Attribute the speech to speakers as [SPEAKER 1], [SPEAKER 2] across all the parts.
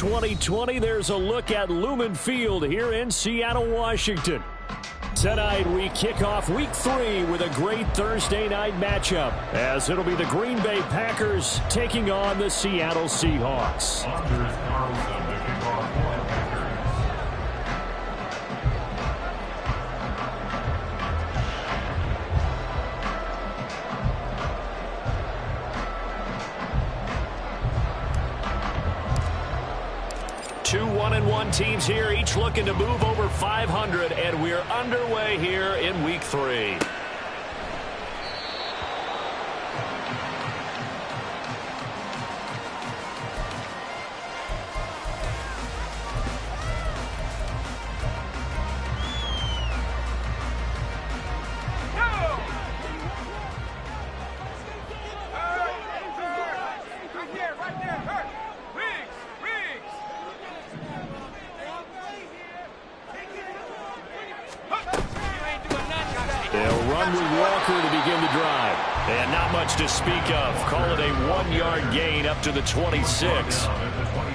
[SPEAKER 1] 2020, there's a look at Lumen Field here in Seattle, Washington. Tonight, we kick off Week 3 with a great Thursday night matchup, as it'll be the Green Bay Packers taking on the Seattle Seahawks. 2 1-1 teams here, each looking to move over 500, and we're underway here in Week 3. They'll run with Walker to begin the drive. And not much to speak of. Call it a 1-yard gain up to the 26.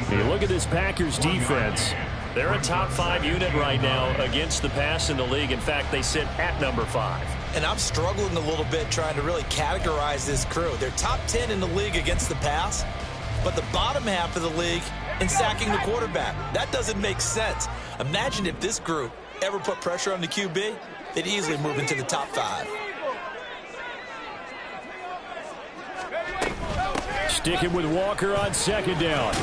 [SPEAKER 1] You look at this Packers defense. They're a top 5 unit right now against the pass in the league. In fact, they sit at number 5.
[SPEAKER 2] And I'm struggling a little bit trying to really categorize this crew. They're top 10 in the league against the pass, but the bottom half of the league in sacking the quarterback. That doesn't make sense. Imagine if this group ever put pressure on the QB, they'd easily move into the top 5.
[SPEAKER 1] Sticking with Walker on second down.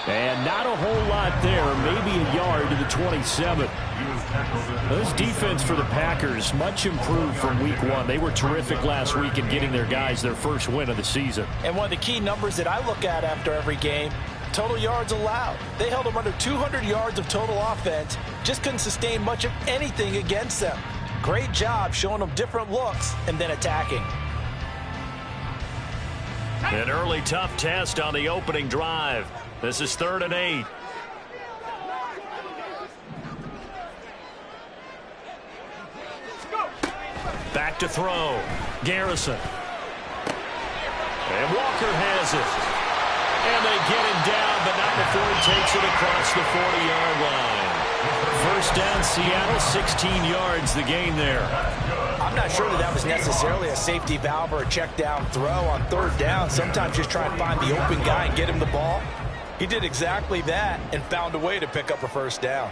[SPEAKER 1] And not a whole lot there, maybe a yard to the 27. This defense for the Packers, much improved from Week 1. They were terrific last week in getting their guys their first win of the season.
[SPEAKER 3] And one of the key numbers that I look at after every game, total yards allowed. They held them under 200 yards of total offense, just couldn't sustain much of anything against them. Great job showing them different looks and then attacking.
[SPEAKER 1] An early tough test on the opening drive. This is 3rd and 8. Back to throw. Garrison. And Walker has it. And they get him down, but not before he takes it across the 40-yard line. First down, Seattle, 16 yards, the gain there.
[SPEAKER 3] I'm not sure that was necessarily a safety valve or a check down throw on 3rd down. Sometimes just try and find the open guy and get him the ball. He did exactly that and found a way to pick up a first down.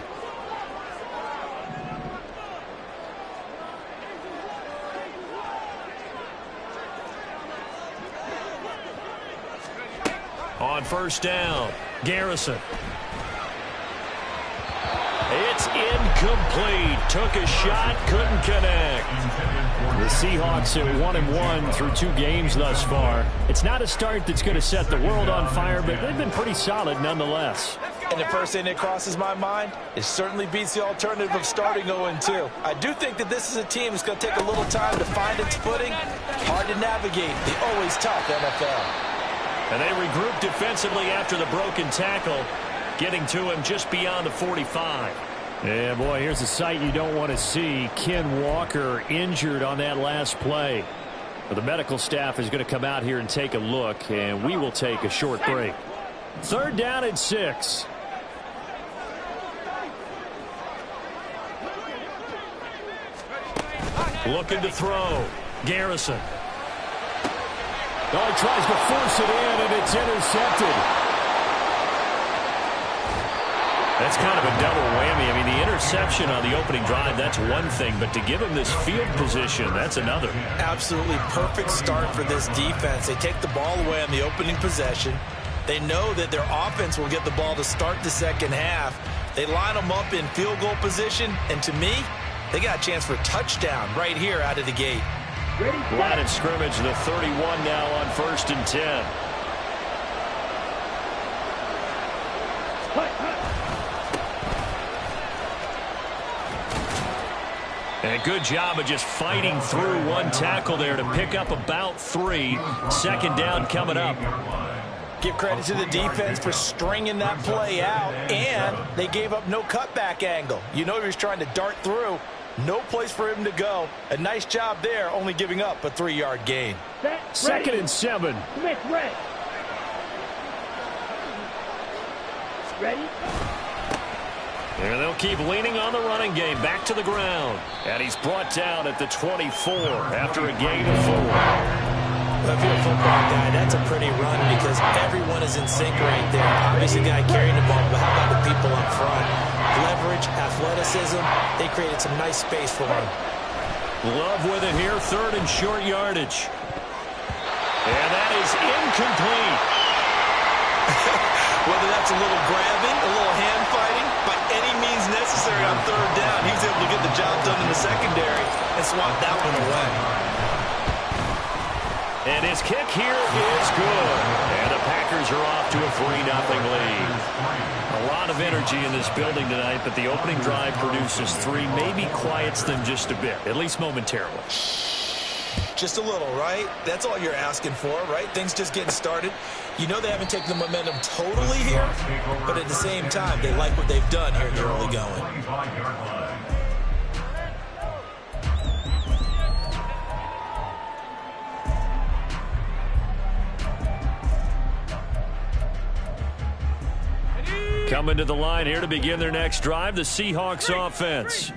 [SPEAKER 1] On first down, Garrison. It's incomplete. Took a shot, couldn't connect. The Seahawks at 1-1 through 2 games thus far. It's not a start that's going to set the world on fire, but they've been pretty solid nonetheless.
[SPEAKER 3] And the first thing that crosses my mind, it certainly beats the alternative of starting 0-2. I do think that this is a team that's going to take a little time to find its footing. Hard to navigate the always tough NFL.
[SPEAKER 1] And they regrouped defensively after the broken tackle, getting to him just beyond the 45. Yeah, boy, here's a sight you don't want to see. Ken Walker injured on that last play. But the medical staff is going to come out here and take a look, and we will take a short break. 3rd down and 6. Looking to throw. Garrison. Oh, he tries to force it in, and it's intercepted. That's kind of a double whammy. I mean, the interception on the opening drive, that's one thing, but to give him this field position, that's another.
[SPEAKER 3] Absolutely perfect start for this defense. They take the ball away on the opening possession. They know that their offense will get the ball to start the second half. They line them up in field goal position, and to me, they got a chance for a touchdown right here out of the gate.
[SPEAKER 1] Line of scrimmage, the 31 now on 1st and 10. And a good job of just fighting through one tackle there to pick up about 3. 2nd down coming up.
[SPEAKER 3] Give credit to the defense for stringing that play out, and they gave up no cutback angle. You know he was trying to dart through. No place for him to go. A nice job there, only giving up a 3-yard gain.
[SPEAKER 1] 2nd and 7.
[SPEAKER 4] Ready?
[SPEAKER 1] And they'll keep leaning on the running game. Back to the ground. And he's brought down at the 24 after a gain of 4.
[SPEAKER 3] If you're a football guy, that's a pretty run because everyone is in sync right there. Obviously, the guy carrying the ball, but how about the people up front? Leverage, athleticism, they created some nice space for him.
[SPEAKER 1] Love with it here, 3rd and short yardage. And that is incomplete.
[SPEAKER 3] Whether that's a little grabbing, a little hand fighting, by any means necessary on 3rd down, he was able to get the job done in the secondary and swat that one away.
[SPEAKER 1] And his kick here is good. And the Packers are off to a 3-0 lead. A lot of energy in this building tonight, but the opening drive produces 3, maybe quiets them just a bit, at least momentarily.
[SPEAKER 3] Just a little, right? That's all you're asking for, right? Things just getting started. You know they haven't taken the momentum totally here, but at the same time, they like what they've done here in the early going.
[SPEAKER 1] Coming to the line here to begin their next drive, the Seahawks offense.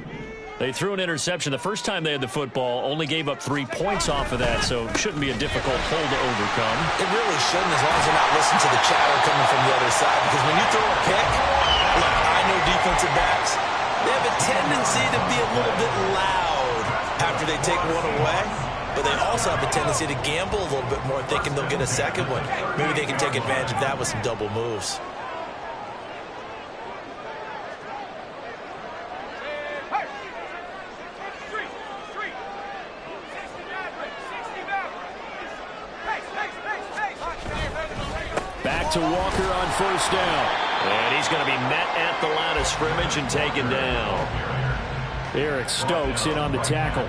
[SPEAKER 1] They threw an interception the first time they had the football, only gave up 3 points off of that, so it shouldn't be a difficult hole to overcome.
[SPEAKER 3] It really shouldn't, as long as you're not listening to the chatter coming from the other side, because when you throw a pick, look, I know defensive backs, they have a tendency to be a little bit loud after they take one away, but they also have a tendency to gamble a little bit more, thinking they'll get a second one. Maybe they can take advantage of that with some double moves.
[SPEAKER 1] To Walker on 1st down. And he's going to be met at the line of scrimmage and taken down. Eric Stokes in on the tackle.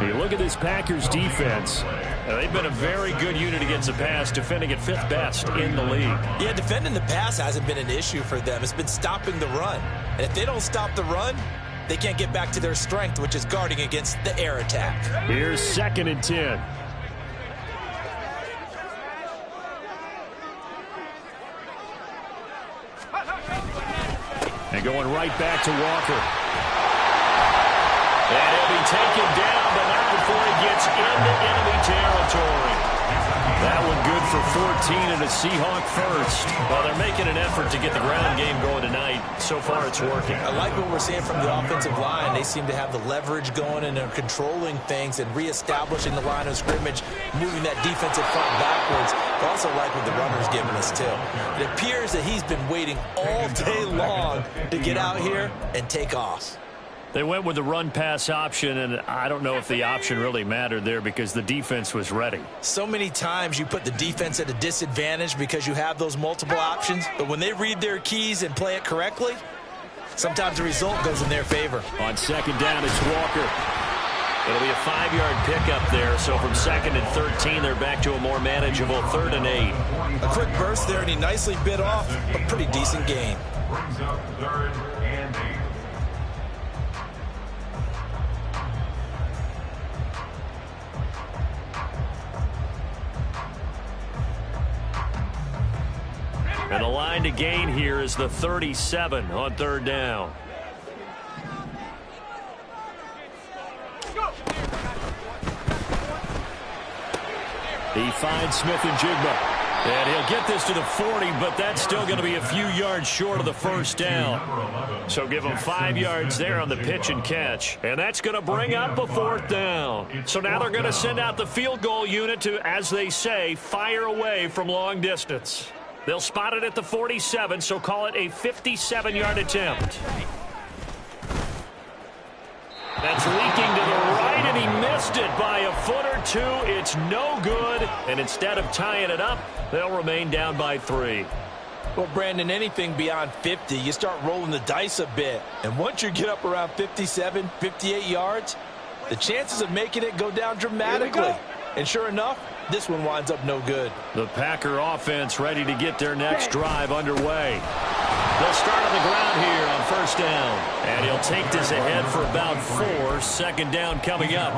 [SPEAKER 1] You look at this Packers defense. They've been a very good unit against the pass, defending at 5th best in the league.
[SPEAKER 3] Yeah, defending the pass hasn't been an issue for them. It's been stopping the run. And if they don't stop the run, they can't get back to their strength, which is guarding against the air attack.
[SPEAKER 1] Here's 2nd and 10. And going right back to Walker. And he'll be taken down, but not before he gets into enemy territory. That one good for 14 and a Seahawk first. Well, they're making an effort to get the ground game going tonight. So far, it's working.
[SPEAKER 3] I like what we're seeing from the offensive line. They seem to have the leverage going and they're controlling things and reestablishing the line of scrimmage, moving that defensive front backwards. I also like what the runner's giving us, too. It appears that he's been waiting all day long to get out here and take off.
[SPEAKER 1] They went with the run-pass option, and I don't know if the option really mattered there because the defense was ready.
[SPEAKER 3] So many times you put the defense at a disadvantage because you have those multiple options, but when they read their keys and play it correctly, sometimes the result goes in their favor.
[SPEAKER 1] On 2nd down, it's Walker. It'll be a 5-yard pickup there, so from 2nd and 13, they're back to a more manageable 3rd and 8.
[SPEAKER 3] A quick burst there, and he nicely bit off a pretty decent gain.
[SPEAKER 5] Brings up 3rd and 8.
[SPEAKER 1] And the line to gain here is the 37 on 3rd down. He finds Smith and Jigba. And he'll get this to the 40, but that's still going to be a few yards short of the 1st down. So give him 5 yards there on the pitch and catch. And that's going to bring up a 4th down. So now they're going to send out the field goal unit to, as they say, fire away from long distance. They'll spot it at the 47, so call it a 57-yard attempt. That's leaking to the right, and he missed it by a foot or 2. It's no good, and instead of tying it up, they'll remain down by 3.
[SPEAKER 3] Well, Brandon, anything beyond 50, you start rolling the dice a bit. And once you get up around 57, 58 yards, the chances of making it go down dramatically. And sure enough, this one winds up no good.
[SPEAKER 1] The Packer offense ready to get their next drive underway. They'll start on the ground here on first down. And he'll take this ahead for about 4. Second down coming up.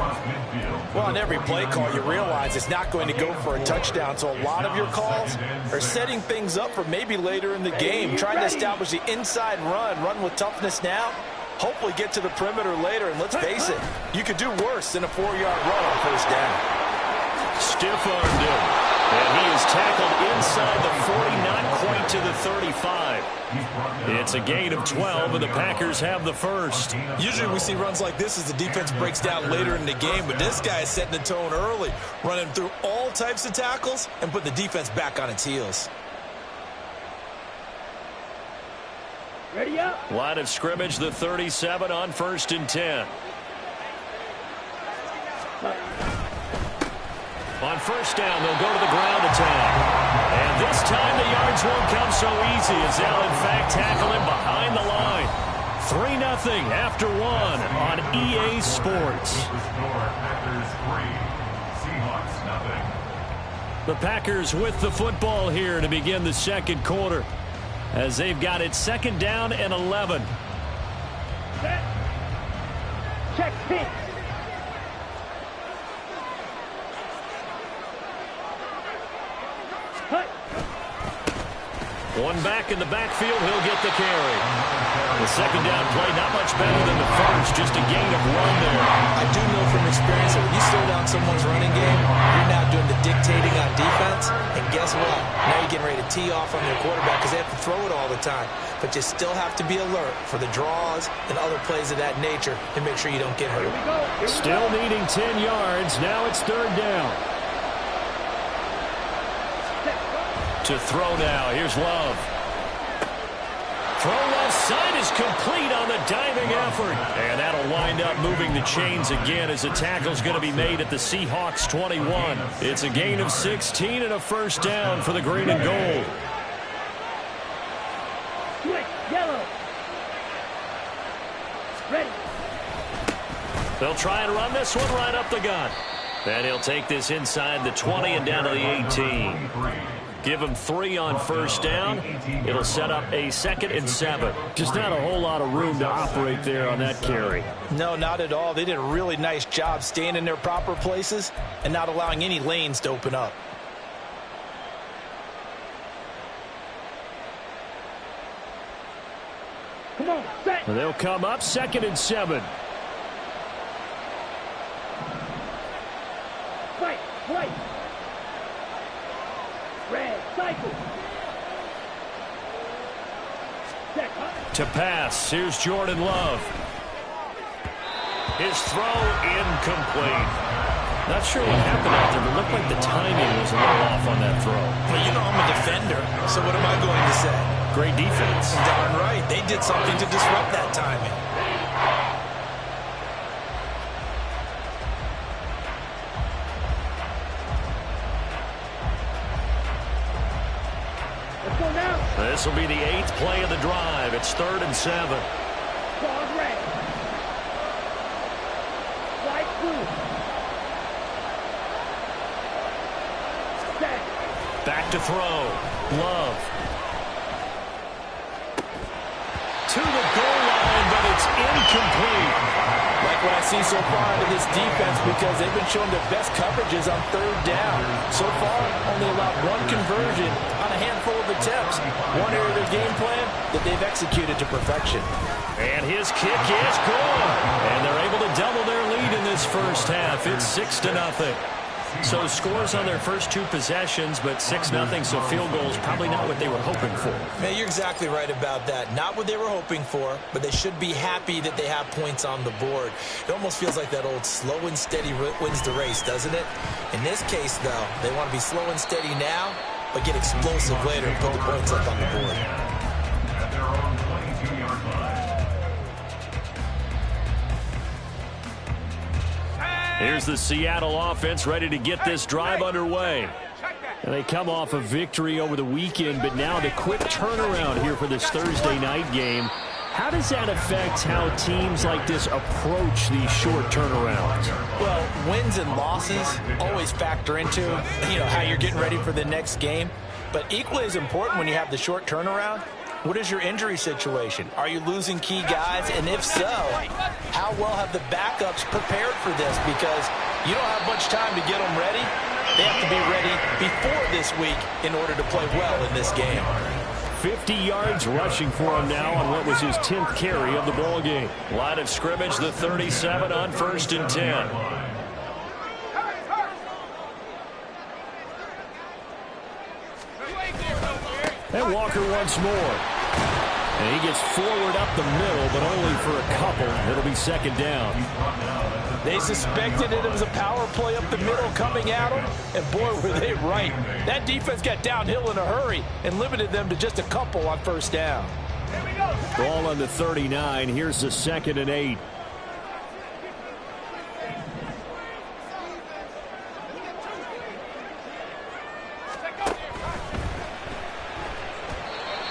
[SPEAKER 3] Well, on every play call, you realize it's not going to go for a touchdown. So a lot of your calls are setting things up for maybe later in the game, trying to establish the inside run with toughness now, hopefully get to the perimeter later. And let's face it, you could do worse than a 4-yard run on first down.
[SPEAKER 1] Stiff-armed him. And he is tackled inside the 40, not quite to the 35. It's a gain of 12, and the Packers have the first.
[SPEAKER 2] Usually we see runs like this as the defense breaks down later in the game, but this guy is setting the tone early, running through all types of tackles and putting the defense back on its heels.
[SPEAKER 4] Ready up.
[SPEAKER 1] Line of scrimmage, the 37 on 1st and 10. On first down, they'll go to the ground attack. And this time the yards won't come so easy as they'll, in fact, tackle him behind the line. 3-0 after 1 on EA Sports. The Packers with the football here to begin the second quarter as they've got it 2nd down and 11.
[SPEAKER 4] Set. Check pitch.
[SPEAKER 1] One back in the backfield, he'll get the carry. The second down play, not much better than the first, just a gain of 1 there.
[SPEAKER 2] I do know from experience that when you slow down someone's running game, you're now doing the dictating on defense. And guess what? Now you're getting ready to tee off on their quarterback because they have to throw it all the time. But you still have to be alert for the draws and other plays of that nature and make sure you don't get hurt.
[SPEAKER 1] Still needing 10 yards. Now it's 3rd down. To throw now. Here's Love. Throw left side is complete on the diving effort. And that'll wind up moving the chains again as the tackle's going to be made at the Seahawks 21. It's a gain of 16 and a first down for the green and gold.
[SPEAKER 4] Switch. Yellow. Ready.
[SPEAKER 1] They'll try and run this one right up the gut. And he'll take this inside the 20 and down to the 18. Give him 3 on first down. It'll set up a 2nd and 7. Just not a whole lot of room to operate there on that carry.
[SPEAKER 3] No, not at all. They did a really nice job staying in their proper places and not allowing any lanes to open up.
[SPEAKER 4] Come on, set.
[SPEAKER 1] And they'll come up 2nd and 7.
[SPEAKER 4] Fight, flight. Red, cycle. Set.
[SPEAKER 1] To pass, here's Jordan Love. His throw incomplete. Not sure what happened out there, but it looked like the timing was a little off on that throw.
[SPEAKER 2] Well, you know I'm a defender, so what am I going to say?
[SPEAKER 1] Great defense.
[SPEAKER 2] Darn right. They did something to disrupt that timing.
[SPEAKER 4] Let's go now.
[SPEAKER 1] This will be the 8th play of the drive. It's 3rd and 7.
[SPEAKER 4] Ball red. White blue. Set.
[SPEAKER 1] Back to throw. Love. To the goal line, but it's incomplete.
[SPEAKER 3] Like what I see so far out of this defense because they've been showing their best coverages on 3rd down. So far, only allowed 1 conversion on a handful of attempts. One area of their game plan that they've executed to perfection.
[SPEAKER 1] And his kick is good. And they're able to double their lead in this first half. It's 6-0. So scores on their first 2 possessions, but 6-0, so field goals probably not what they were hoping for.
[SPEAKER 2] Man, you're exactly right about that. Not what they were hoping for, but they should be happy that they have points on the board. It almost feels like that old slow and steady wins the race, doesn't it? In this case, though, they want to be slow and steady now, but get explosive later and put the points up on the board.
[SPEAKER 5] At their own 22-yard line.
[SPEAKER 1] Here's the Seattle offense ready to get this drive underway. And they come off a victory over the weekend, but now the quick turnaround here for this Thursday night game. How does that affect how teams like this approach these short turnarounds?
[SPEAKER 3] Well, wins and losses always factor into, how you're getting ready for the next game. But equally as important when you have the short turnaround What is your injury situation? Are you losing key guys? And if so, how well have the backups prepared for this? Because you don't have much time to get them ready. They have to be ready before this week in order to play well in this game.
[SPEAKER 1] 50 yards rushing for him now on what was his 10th carry of the ball game. Line of scrimmage, the 37 on 1st and 10. And Walker once more. And he gets forward up the middle, but only for a couple. It'll be 2nd down.
[SPEAKER 3] They suspected it was a power play up the middle coming at them, and boy, were they right. That defense got downhill in a hurry and limited them to just a couple on 1st down.
[SPEAKER 1] Ball on the 39. Here's the 2nd and 8.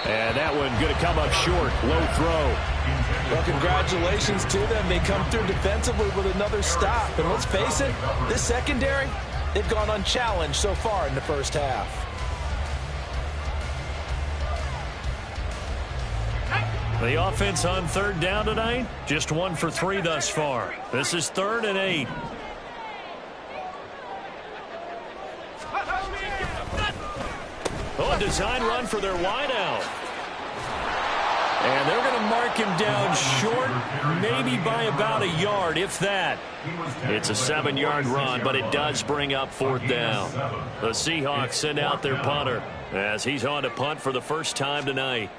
[SPEAKER 1] And that one going to come up short. Low throw.
[SPEAKER 3] Well, congratulations to them. They come through defensively with another stop. And let's face it, this secondary, they've gone unchallenged so far in the 1st half.
[SPEAKER 1] The offense on 3rd down tonight, just 1 for 3 thus far. This is 3rd and 8. Oh, a design run for their wideout. And they're going to mark him down short, maybe by about a yard, if that. It's a 7-yard run, but it does bring up 4th down. The Seahawks send out their punter as he's on to punt for the first time tonight.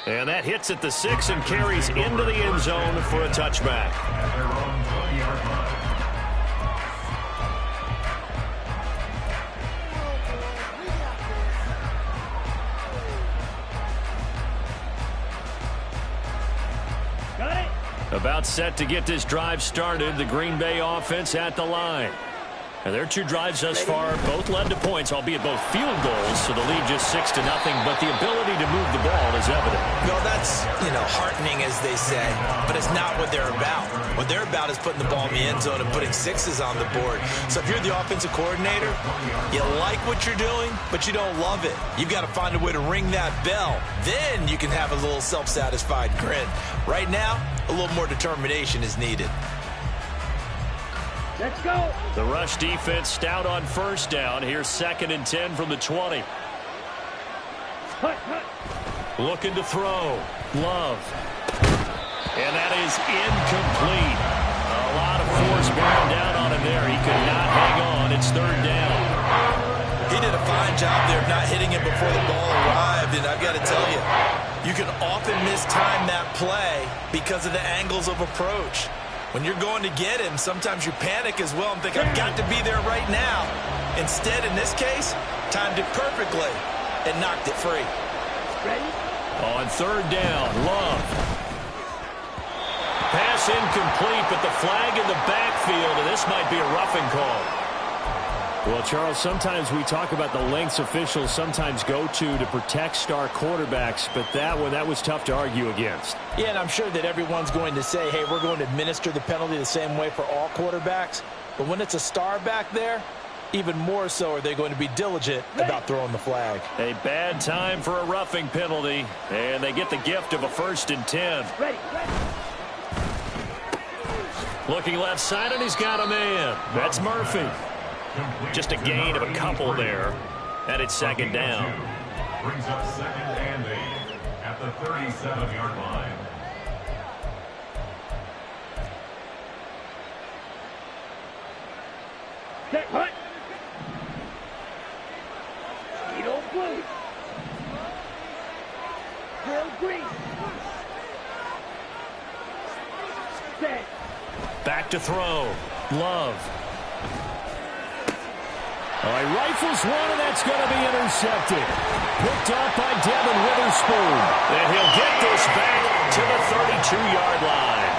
[SPEAKER 1] And that hits at the 6 and carries into the end zone for a touchback. About set to get this drive started. The Green Bay offense at the line. And their 2 drives thus far both led to points, albeit both field goals, so the lead just 6-0, but the ability to move the ball is evident.
[SPEAKER 2] Well, that's, heartening, as they say, but it's not what they're about. What they're about is putting the ball in the end zone and putting 6s on the board. So if you're the offensive coordinator, you like what you're doing, but you don't love it. You've got to find a way to ring that bell. Then you can have a little self-satisfied grin. Right now, a little more determination is needed.
[SPEAKER 4] Let's go.
[SPEAKER 1] The rush defense stout on 1st down. Here's 2nd and 10 from the 20. Looking to throw. Love. And that is incomplete. A lot of force bearing down on him there. He could not hang on. It's 3rd down.
[SPEAKER 2] He did a fine job there of not hitting it before the ball arrived, and I've got to tell you, you can often mistime that play because of the angles of approach. When you're going to get him, sometimes you panic as well and think, I've got to be there right now. Instead, in this case, timed it perfectly and knocked it free.
[SPEAKER 4] Ready?
[SPEAKER 1] On 3rd down, Love. Pass incomplete, but the flag in the backfield, and this might be a roughing call. Well, Charles, sometimes we talk about the lengths officials sometimes go to protect star quarterbacks, but that was tough to argue against.
[SPEAKER 3] Yeah, and I'm sure that everyone's going to say, hey, we're going to administer the penalty the same way for all quarterbacks. But when it's a star back there, even more so are they going to be diligent about throwing the flag.
[SPEAKER 1] A bad time for a roughing penalty, and they get the gift of a 1st and 10.
[SPEAKER 4] Ready.
[SPEAKER 1] Looking left side, and he's got a man. That's Murphy. Just a gain of a couple there, and it's 2nd down.
[SPEAKER 5] Brings up 2nd and 8 at the 37-yard line.
[SPEAKER 4] Set, hut. Speedo blue. Drill green. Set.
[SPEAKER 1] Back to throw. Love. All right, rifles one, and that's going to be intercepted. Picked off by Devin Witherspoon. And he'll get this back to the 32-yard line.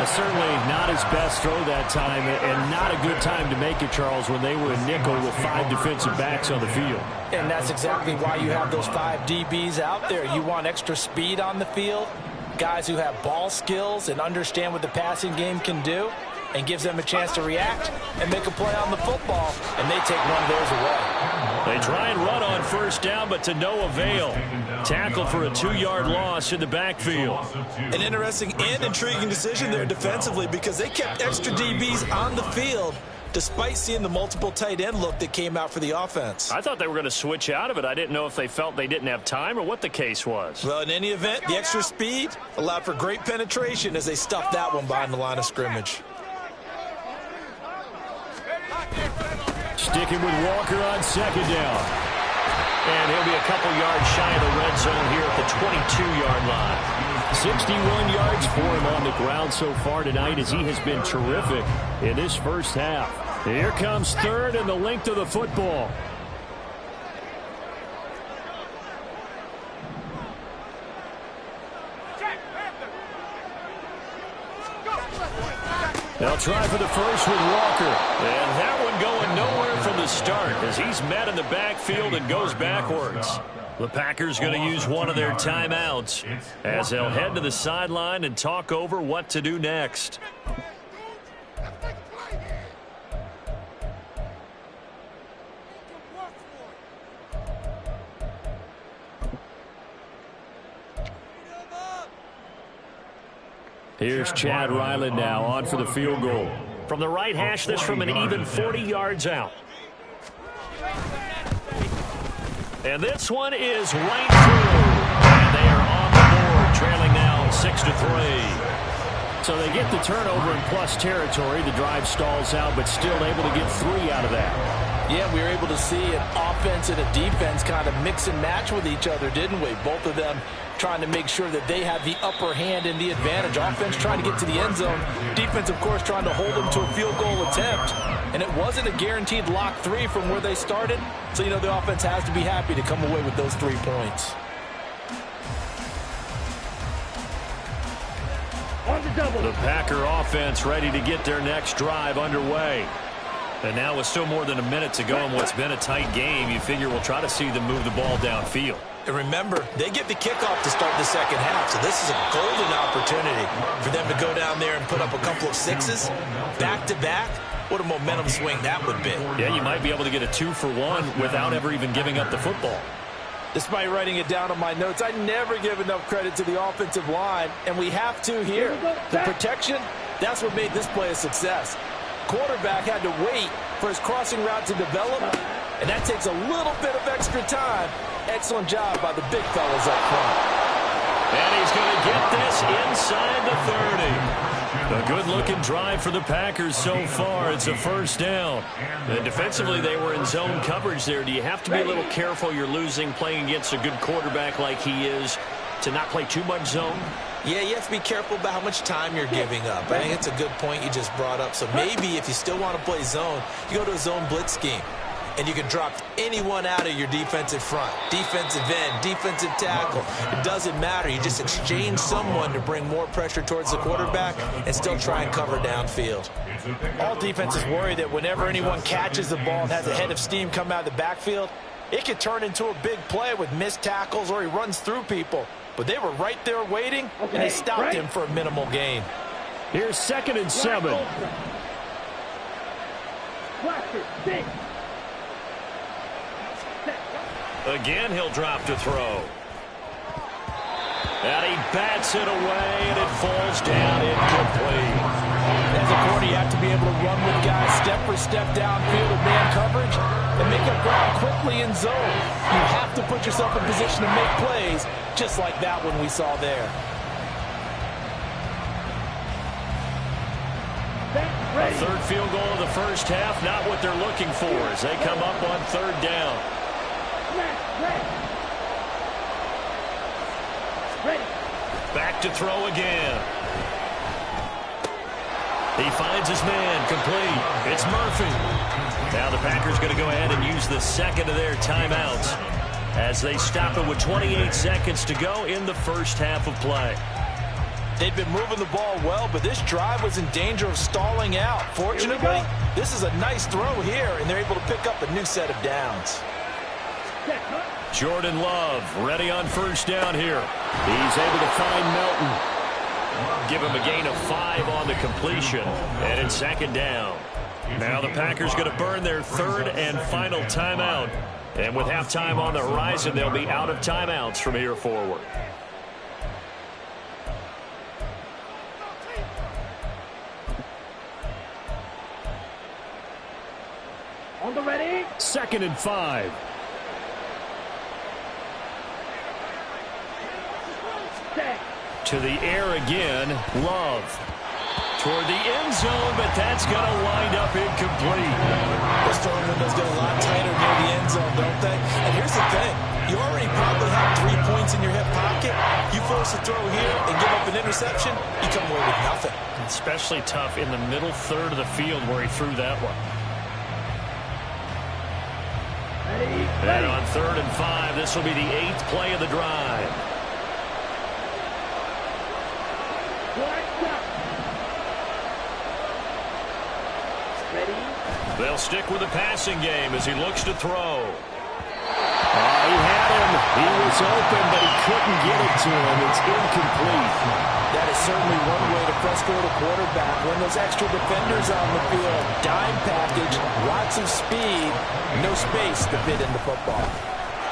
[SPEAKER 1] Certainly not his best throw that time, and not a good time to make it, Charles, when they were a nickel with 5 defensive backs on the field.
[SPEAKER 3] And that's exactly why you have those 5 DBs out there. You want extra speed on the field, guys who have ball skills and understand what the passing game can do. and gives them a chance to react and make a play on the football, and they take one of theirs away.
[SPEAKER 1] They try and run on first down, but to no avail. Tackle for a 2-yard loss in the backfield.
[SPEAKER 2] An interesting and intriguing decision there defensively because they kept extra DBs on the field despite seeing the multiple tight end look that came out for the offense.
[SPEAKER 1] I thought they were going to switch out of it. I didn't know if they felt they didn't have time or what the case was.
[SPEAKER 2] Well, in any event, the extra speed allowed for great penetration as they stuffed that one behind the line of scrimmage.
[SPEAKER 1] Sticking with Walker on second down. And he'll be a couple yards shy of the red zone here at the 22-yard line. 61 yards for him on the ground so far tonight as he has been terrific in this first half. Here comes third and the length of the football. They'll try for the first with Walker. And that one going nowhere from the start as he's met in the backfield and goes backwards. The Packers going to use one of their timeouts as they'll head to the sideline and talk over what to do next. Here's Chad Ryland now on for the field goal. From the right hash, this from an even 40 yards out. And this one is right through. And they are on the board, trailing now 6-3. So they get the turnover in plus territory. The drive stalls out, but still able to get 3 out of that.
[SPEAKER 3] Yeah, we were able to see an offense and a defense kind of mix and match with each other, didn't we? Both of them trying to make sure that they have the upper hand and the advantage. Offense trying to get to the end zone. Defense, of course, trying to hold them to a field goal attempt. And it wasn't a guaranteed lock 3 from where they started. So, you know, the offense has to be happy to come away with those 3 points.
[SPEAKER 4] On the double.
[SPEAKER 1] The Packer offense ready to get their next drive underway. And now with still more than a minute to go in what's been a tight game, you figure we'll try to see them move the ball downfield.
[SPEAKER 2] And remember, they get the kickoff to start the second half, so this is a golden opportunity for them to go down there and put up a couple of 6s back-to-back. What a momentum swing that would be.
[SPEAKER 1] Yeah, you might be able to get a 2-for-1 without ever even giving up the football.
[SPEAKER 3] Despite writing it down on my notes, I never give enough credit to the offensive line, and we have to here. The protection, that's what made this play a success. Quarterback had to wait for his crossing route to develop, and that takes a little bit of extra time. Excellent job by the big fellas up front.
[SPEAKER 1] And he's going to get this inside the 30. A good-looking drive for the Packers so far. It's a first down. And defensively, they were in zone coverage there. Do you have to be a little careful you're losing playing against a good quarterback like he is to not play too much zone?
[SPEAKER 2] Yeah, you have to be careful about how much time you're giving up. I think it's a good point you just brought up. So maybe if you still want to play zone, you go to a zone blitz scheme. And you can drop anyone out of your defensive front. Defensive end, defensive tackle. It doesn't matter. You just exchange someone to bring more pressure towards the quarterback and still try and cover downfield.
[SPEAKER 3] All defenses worry that whenever anyone catches the ball and has a head of steam come out of the backfield, it could turn into a big play with missed tackles or he runs through people. But they were right there waiting, and they stopped him for a minimal gain.
[SPEAKER 1] Here's 2nd and 7. Again, he'll drop to throw. And he bats it away, and it falls down incomplete.
[SPEAKER 3] As a corner, you have to be able to run with guys step for step downfield with man coverage and make up ground quickly in zone. You have to put yourself in position to make plays, just like that one we saw there.
[SPEAKER 1] A third field goal of the first half, not what they're looking for as they come up on 3rd down. Back to throw again. He finds his man, complete. It's Murphy. Now the Packers going to go ahead and use the second of their timeouts as they stop it with 28 seconds to go in the first half of play.
[SPEAKER 3] They've been moving the ball well, but this drive was in danger of stalling out. Fortunately, this is a nice throw here, and they're able to pick up a new set of downs.
[SPEAKER 1] Jordan Love ready on first down here. He's able to find Melton. Give him a gain of 5 on the completion. And it's second down. Now the Packers going to burn their third and final timeout. And with halftime on the horizon, they'll be out of timeouts from here forward.
[SPEAKER 4] On the ready.
[SPEAKER 1] 2nd and 5.
[SPEAKER 4] Set.
[SPEAKER 1] To the air again, Love. Toward the end zone, but that's going to wind up incomplete.
[SPEAKER 3] Those throwing windows get a lot tighter near the end zone, don't they? And here's the thing. You already probably have 3 points in your hip pocket. You force a throw here and give up an interception, you come away with nothing.
[SPEAKER 1] Especially tough in the middle third of the field where he threw that one. And on 3rd and 5, this will be the 8th play of the drive. They'll stick with the passing game as he looks to throw. He had him. He was open, but he couldn't get it to him. It's incomplete.
[SPEAKER 3] That is certainly one way to frustrate a quarterback when those extra defenders on the field. Dime package, lots of speed, no space to fit in the football.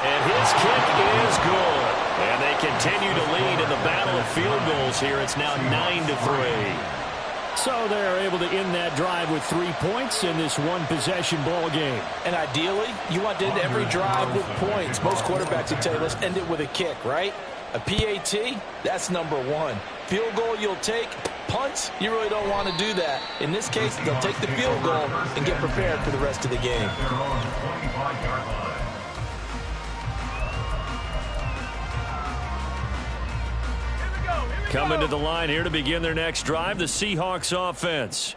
[SPEAKER 1] And his kick is good. And they continue to lead in the battle of field goals here. It's now 9-3. So they're able to end that drive with 3 points in this one-possession ball game.
[SPEAKER 3] And ideally, you want to end every drive with points. Most quarterbacks would tell you, let's end it with a kick, right? A PAT, that's number 1. Field goal you'll take. Punts, you really don't want to do that. In this case, they'll take the field goal and get prepared for the rest of the game.
[SPEAKER 1] Coming to the line here to begin their next drive, the Seahawks offense.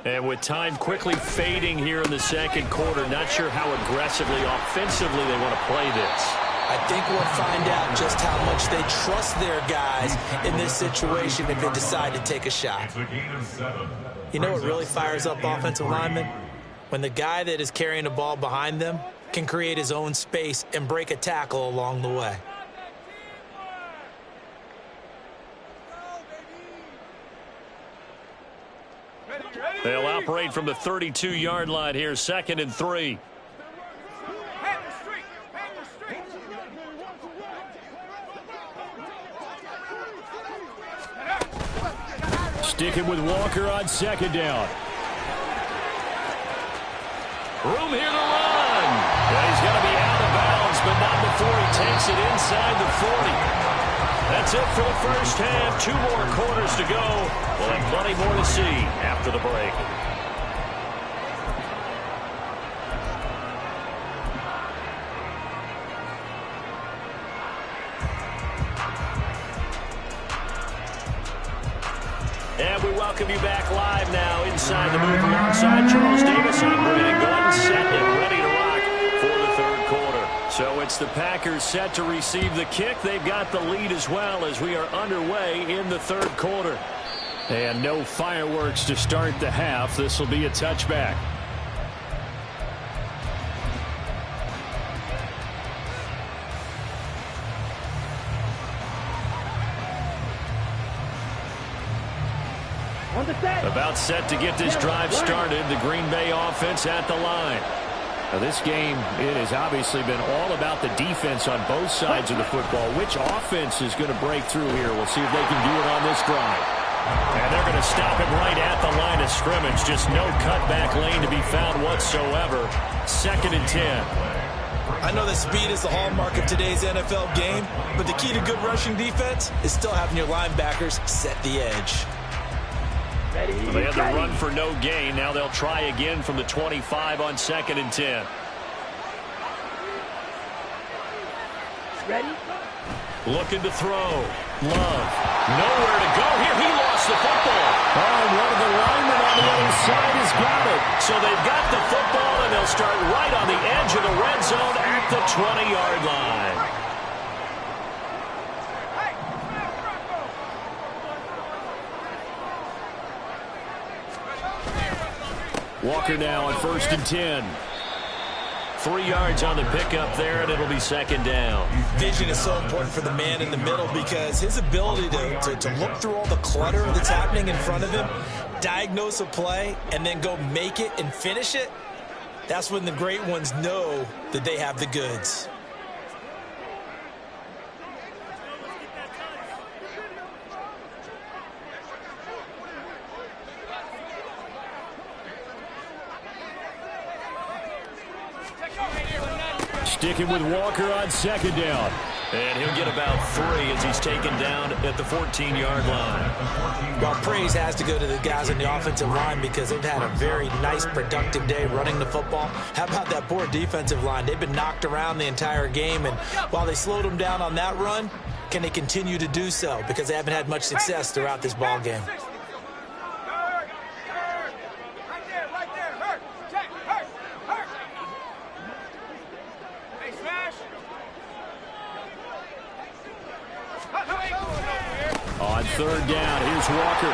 [SPEAKER 1] And with time quickly fading here in the second quarter, not sure how aggressively, offensively they want to play this.
[SPEAKER 3] I think we'll find out just how much they trust their guys in this situation if they decide to take a shot. You know what really fires up offensive linemen? When the guy that is carrying the ball behind them can create his own space and break a tackle along the way.
[SPEAKER 1] They'll operate from the 32-yard line here, 2nd and 3. Sticking with Walker on 2nd down. Room here to run. And he's going to be out of bounds, but not before he takes it inside the 40. That's it for the first half. 2 more quarters to go. We'll have plenty more to see after the break. And we welcome you back live now inside the booth alongside Charles Davis. I'm Brandon Gordon, set and ready to rock for the third quarter. So it's the Packers set to receive the kick. They've got the lead as well as we are underway in the third quarter. And no fireworks to start the half. This will be a touchback. About set to get this drive started. The Green Bay offense at the line. Now this game, it has obviously been all about the defense on both sides of the football. Which offense is going to break through here? We'll see if they can do it on this drive. And they're going to stop him right at the line of scrimmage. Just no cutback lane to be found whatsoever. 2nd and 10.
[SPEAKER 3] I know that speed is the hallmark of today's NFL game, but the key to good rushing defense is still having your linebackers set the edge.
[SPEAKER 1] They had the run for no gain. Now they'll try again from the 25 on 2nd and 10.
[SPEAKER 4] Ready?
[SPEAKER 1] Looking to throw. Love. Nowhere to go here. He lost the football. Oh, and one of the linemen on the other side has got it. So they've got the football, and they'll start right on the edge of the red zone at the 20-yard line. Walker now on 1st and 10. 3 yards on the pickup there, and it'll be second down.
[SPEAKER 2] Vision is so important for the man in the middle because his ability to look through all the clutter that's happening in front of him, diagnose a play, and then go make it and finish it, that's when the great ones know that they have the goods.
[SPEAKER 1] Sticking with Walker on second down. And he'll get about 3 as he's taken down at the 14-yard line.
[SPEAKER 2] Well, praise has to go to the guys on the offensive line because they've had a very nice, productive day running the football. How about that poor defensive line? They've been knocked around the entire game, and while they slowed them down on that run, can they continue to do so? Because they haven't had much success throughout this ball game.
[SPEAKER 1] On third down, here's Walker.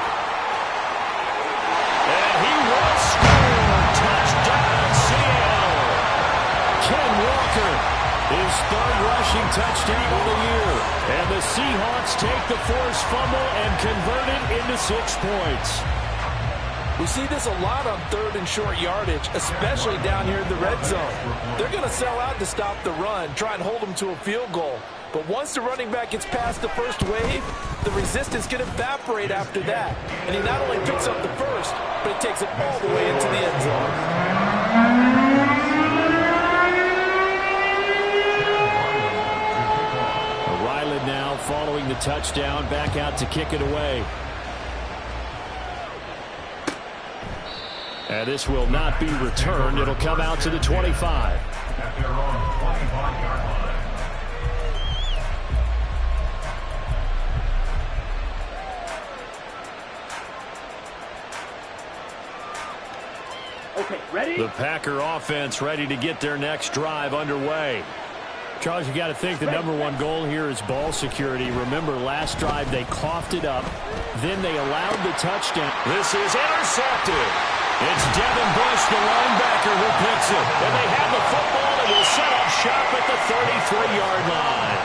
[SPEAKER 1] And he will score. Touchdown, Seattle. Ken Walker, his 3rd rushing touchdown of the year. And the Seahawks take the forced fumble and convert it into 6 points.
[SPEAKER 3] We see this a lot on 3rd and short yardage, especially down here in the red zone. They're going to sell out to stop the run, try and hold them to a field goal. But once the running back gets past the first wave, the resistance can evaporate after that. And he not only picks up the first, but he takes it all the way into the end zone.
[SPEAKER 1] Ryland now following the touchdown, back out to kick it away. And this will not be returned. It'll come out to the 25.
[SPEAKER 5] At their own 25-yard line.
[SPEAKER 4] Okay, ready?
[SPEAKER 1] The Packer offense ready to get their next drive underway. Charles, you got to think the #1 goal here is ball security. Remember, last drive they coughed it up. Then they allowed the touchdown. This is intercepted. It's Devin Bush, the linebacker, who picks it. And they have the football and will set up shop at the 33-yard line.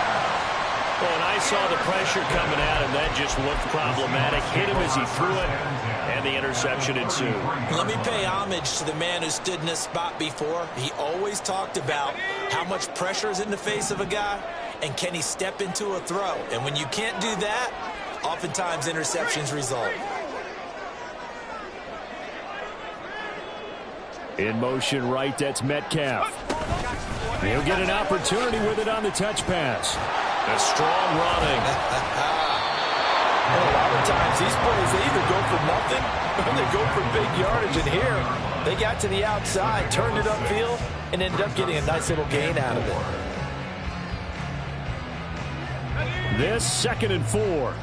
[SPEAKER 1] Well, and I saw the pressure coming at him. That just looked problematic. Hit him as he threw it, and the interception ensued.
[SPEAKER 2] Let me pay homage to the man who stood in this spot before. He always talked about how much pressure is in the face of a guy, and can he step into a throw. And when you can't do that, oftentimes interceptions result.
[SPEAKER 1] In motion right, that's Metcalf. He'll get an opportunity with it on the touch pass. A strong running.
[SPEAKER 3] And a lot of times these plays, they either go for nothing or they go for big yardage. And here, they got to the outside, turned it upfield, and ended up getting a nice little gain out of it.
[SPEAKER 1] This 2nd and 4.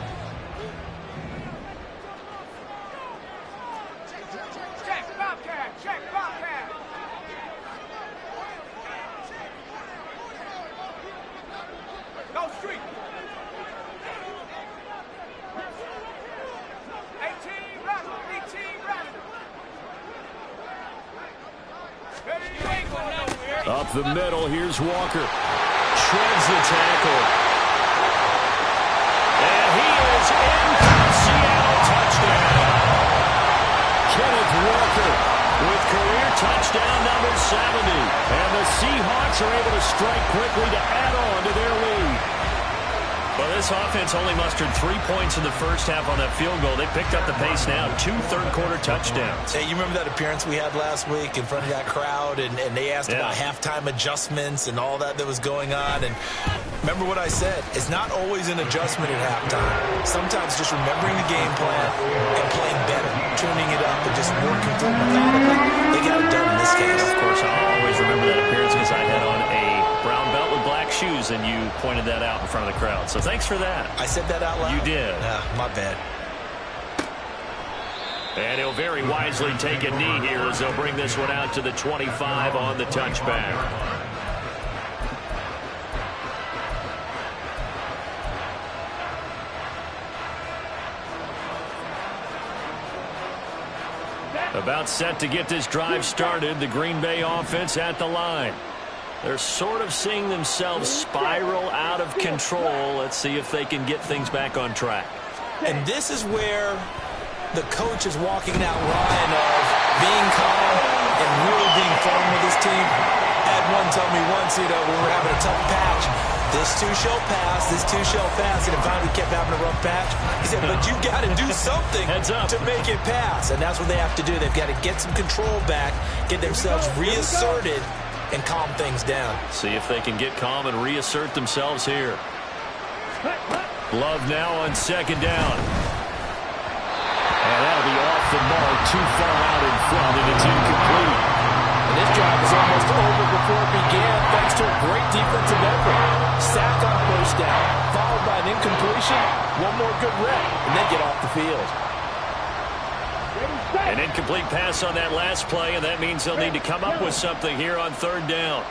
[SPEAKER 1] Up the middle, here's Walker. Shreds the tackle. And he is in for the Seattle touchdown. Kenneth Walker with career touchdown number 70. And the Seahawks are able to strike quickly to add on to their lead. Well, this offense only mustered 3 points in the first half on that field goal. They picked up the pace now. 2 third-quarter touchdowns.
[SPEAKER 2] Hey, you remember that appearance we had last week in front of that crowd, and they asked about halftime adjustments and all that was going on. And remember what I said. It's not always an adjustment at halftime. Sometimes just remembering the game plan and playing better, tuning it up, and just working through it methodically. They got it done in this case.
[SPEAKER 1] Of course, I'll always remember that appearance because I had on a brown belt with black shoes, and you pointed that out in front of the crowd. So thanks for that.
[SPEAKER 2] I said that out loud?
[SPEAKER 1] You did.
[SPEAKER 2] My bad.
[SPEAKER 1] And he'll very wisely take a knee here as they'll bring this one out to the 25 on the touchback. About set to get this drive started. The Green Bay offense at the line. They're sort of seeing themselves spiral out of control. Let's see if they can get things back on track.
[SPEAKER 2] And this is where the coach is walking that line of being calm and really being firm with his team. I had one tell me once, when we were having a tough patch, this too shall pass, this too shall pass, and finally we kept having a rough patch. He said, but you've got to do something to make it pass, and that's what they have to do. They've got to get some control back, get themselves reasserted, and calm things down.
[SPEAKER 1] See if they can get calm and reassert themselves here. Love now on second down. And that'll be off the mark, too far out in front, and it's incomplete.
[SPEAKER 3] And this drive was almost over before it began, thanks to a great defensive effort. Sack on first down, followed by an incompletion, one more good rep, and then get off the field.
[SPEAKER 1] An incomplete pass on that last play, and that means they'll need to come up with something here on third down.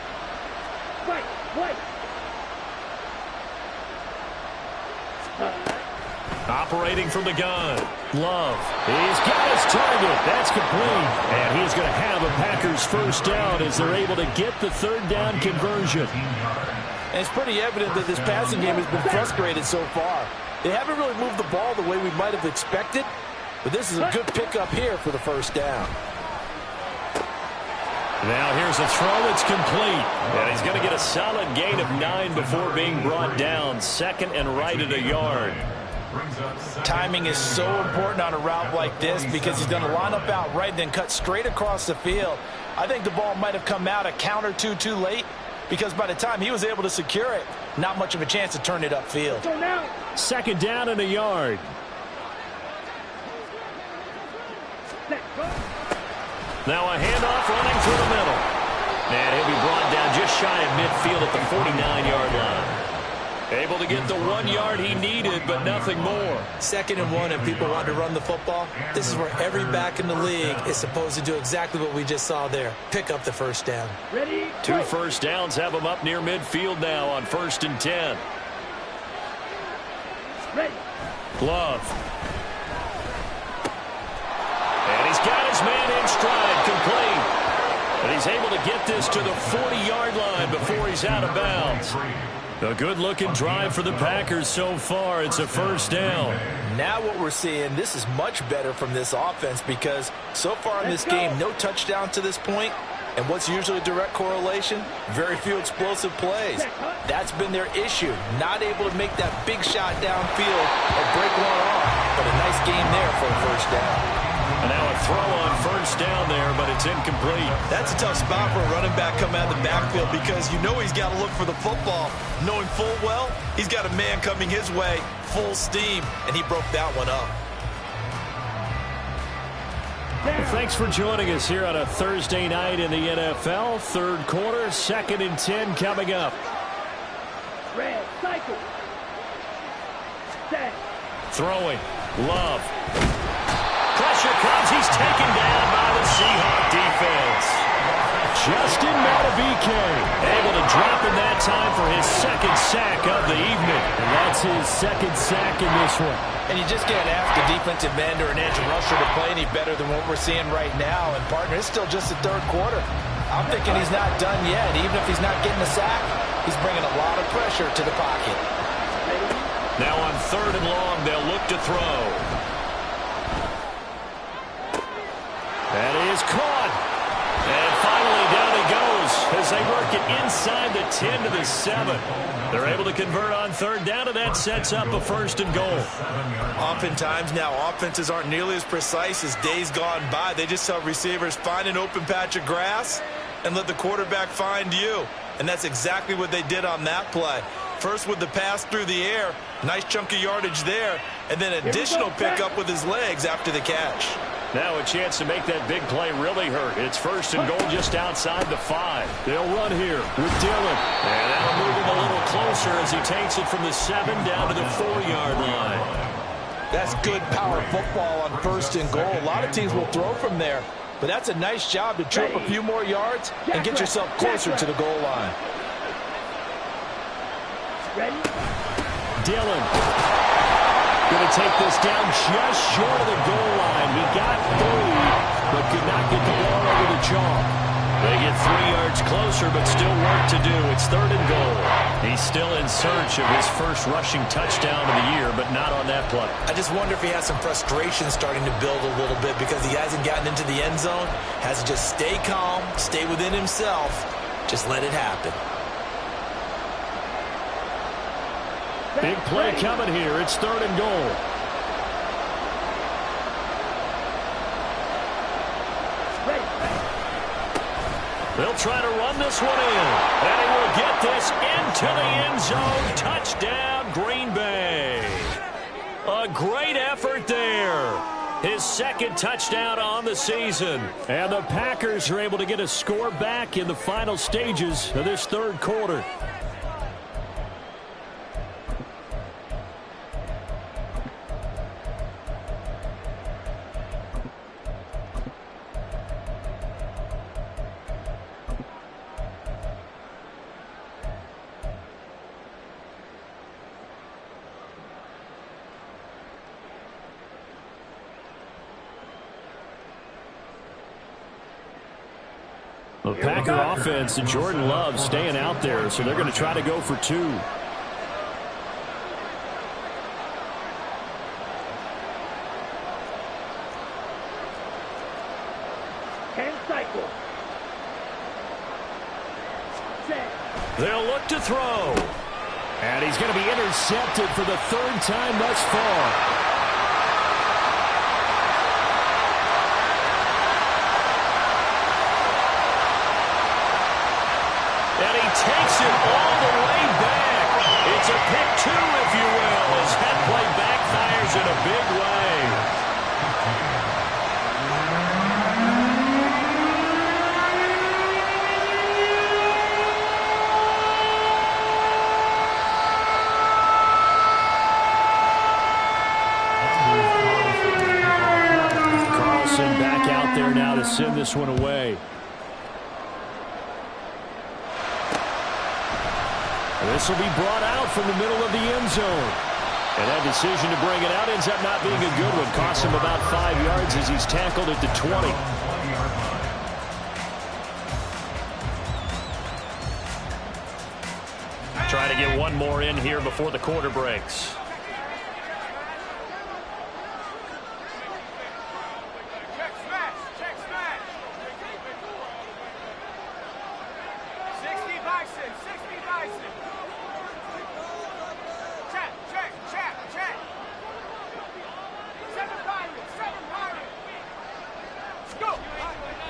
[SPEAKER 1] Operating from the gun. Love. He's got his target. That's complete. And he's going to have a Packers first down as they're able to get the third down conversion.
[SPEAKER 3] And it's pretty evident that this passing game has been frustrated so far. They haven't really moved the ball the way we might have expected, but this is a good pickup here for the first down.
[SPEAKER 1] Now here's a throw. It's complete. And he's going to get a solid gain of 9 before being brought down. Second and right at a yard.
[SPEAKER 3] Timing is so important on a route like this because he's going to line up out right and then cut straight across the field. I think the ball might have come out a count or two too late because by the time he was able to secure it, not much of a chance to turn it upfield.
[SPEAKER 1] Second down and a yard. Now a handoff running through the middle. And he'll be brought down just shy of midfield at the 49-yard line. Able to get the 1 yard he needed, but nothing more.
[SPEAKER 2] Second and 1, and people want to run the football. This is where every back in the league is supposed to do exactly what we just saw there. Pick up the first down.
[SPEAKER 1] 2 first downs have him up near midfield now on 1st and 10. Love. And he's got his man in stride, complete. And he's able to get this to the 40-yard line before he's out of bounds. A good-looking drive for the Packers so far. It's a first down.
[SPEAKER 3] Now what we're seeing, this is much better from this offense because so far in this game, no touchdown to this point. And what's usually a direct correlation? Very few explosive plays. That's been their issue. Not able to make that big shot downfield or break one off. But a nice game there for a first down.
[SPEAKER 1] And now a throw on first down there, but it's incomplete.
[SPEAKER 2] That's a tough spot for a running back coming out of the backfield because you know he's got to look for the football. Knowing full well, he's got a man coming his way, full steam, and he broke that one up.
[SPEAKER 1] Well, thanks for joining us here on a Thursday night in the NFL. Third quarter, 2nd and 10 coming up.
[SPEAKER 4] Red cycle. Set.
[SPEAKER 1] Throwing. Love. Pressure comes. He's taken down by the Seahawks defense. Justin Madubuike able to drop in that time for his second sack of the evening. And that's his second sack in this one.
[SPEAKER 3] And you just can't ask a defensive end or an edge rusher to play any better than what we're seeing right now. And, partner, it's still just the third quarter. I'm thinking he's not done yet. Even if he's not getting a sack, he's bringing a lot of pressure to the pocket.
[SPEAKER 1] Now on 3rd and long, they'll look to throw. That is caught. And finally down he goes as they work it inside the 10 to the 7. They're able to convert on 3rd down, and that sets up a 1st and goal.
[SPEAKER 2] Oftentimes now, offenses aren't nearly as precise as days gone by. They just tell receivers, find an open patch of grass and let the quarterback find you. And that's exactly what they did on that play. First with the pass through the air, nice chunk of yardage there, and then additional pickup with his legs after the catch.
[SPEAKER 1] Now a chance to make that big play really hurt. It's 1st and goal just outside the 5. They'll run here with Dillon. And now moving a little closer as he takes it from the 7 down to the 4-yard line.
[SPEAKER 3] That's good power football on 1st and goal. A lot of teams will throw from there. But that's a nice job to trip a few more yards and get yourself closer to the goal line.
[SPEAKER 4] Ready?
[SPEAKER 1] Dillon. Going to take this down just short of the goal line. He got 3, but could not get the ball over the chalk. They get 3 yards much closer, but still work to do. It's 3rd and goal. He's still in search of his first rushing touchdown of the year, but not on that play.
[SPEAKER 2] I just wonder if he has some frustration starting to build a little bit because he hasn't gotten into the end zone. Has to just stay calm, stay within himself, just let it happen.
[SPEAKER 1] Big play coming here. It's 3rd and goal. They'll try to run this one in. And he will get this into the end zone. Touchdown, Green Bay. A great effort there. His 2nd touchdown on the season. And the Packers are able to get a score back in the final stages of this 3rd quarter. The Packer offense and Jordan Love staying out there, so they're going to try to go for 2.
[SPEAKER 4] And cycle. Set.
[SPEAKER 1] They'll look to throw. And he's going to be intercepted for the 3rd time thus far. And he takes it all the way back. It's a pick 2, if you will, as that play backfires in a big way. Carlson back out there now to send this one away. This will be brought out from the middle of the end zone. And that decision to bring it out ends up not being a good one. Costs him about 5 yards as he's tackled at the 20. Trying to get one more in here before the quarter breaks.